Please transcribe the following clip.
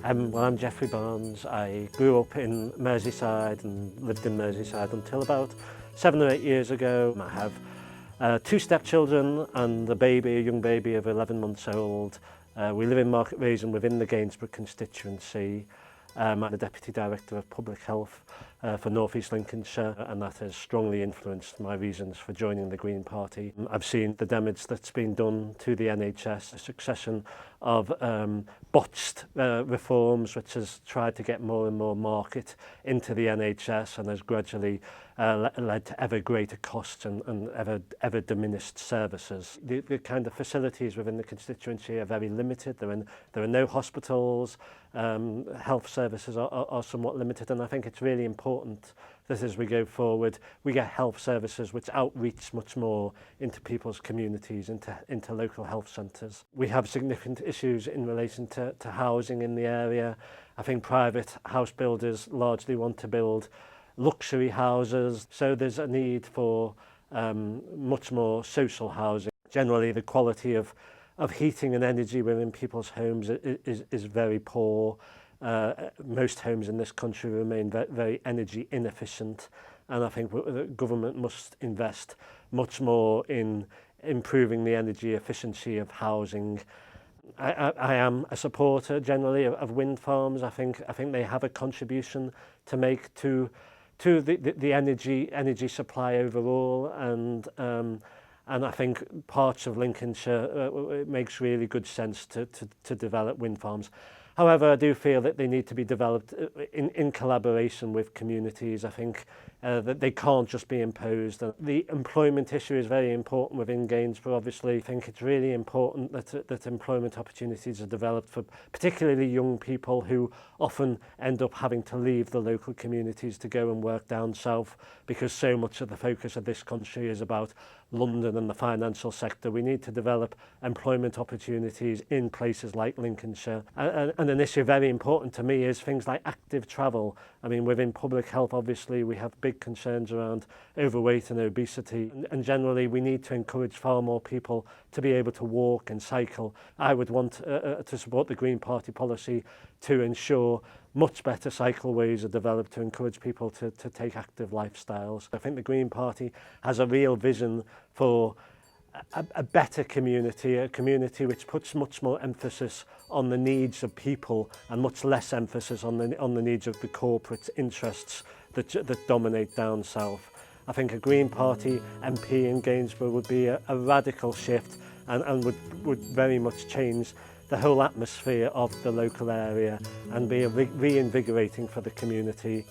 Well, I'm Geoff Barnes. I grew up in Merseyside and lived in Merseyside until about 7 or 8 years ago. I have 2 stepchildren and a young baby of 11 months old. We live in Market Rasen within the Gainsborough constituency. I'm the Deputy Director of Public Health for North East Lincolnshire, and that has strongly influenced my reasons for joining the Green Party. I've seen the damage that's been done to the NHS, a succession of botched reforms which has tried to get more and more market into the NHS and has gradually led to ever greater costs and ever diminished services. The kind of facilities within the constituency are very limited. There are no hospitals, health services are somewhat limited, and I think it's really important that as we go forward we get health services which outreach much more into people's communities, into local health centres. We have significant issues in relation to housing in the area. I think private house builders largely want to build luxury houses, so there's a need for much more social housing. Generally the quality of heating and energy within people's homes is very poor. Most homes in this country remain very energy inefficient, and I think the government must invest much more in improving the energy efficiency of housing. I am a supporter generally of wind farms. I think they have a contribution to make to the energy supply overall, and I think parts of Lincolnshire it makes really good sense to develop wind farms. However, I do feel that they need to be developed in collaboration with communities. I think that they can't just be imposed. The employment issue is very important within Gainsborough, obviously. I think it's really important that employment opportunities are developed for particularly young people who often end up having to leave the local communities to go and work down south, because so much of the focus of this country is about London and the financial sector. We need to develop employment opportunities in places like Lincolnshire. And an issue very important to me is things like active travel. I mean, within public health, obviously, we have big concerns around overweight and obesity. And generally, we need to encourage far more people to be able to walk and cycle. I would want to support the Green Party policy to ensure much better cycleways are developed to encourage people to take active lifestyles. I think the Green Party has a real vision for a better community, a community which puts much more emphasis on the needs of people and much less emphasis on the needs of the corporate interests that dominate down south. I think a Green Party MP in Gainsborough would be a radical shift and would very much change the whole atmosphere of the local area and be reinvigorating for the community.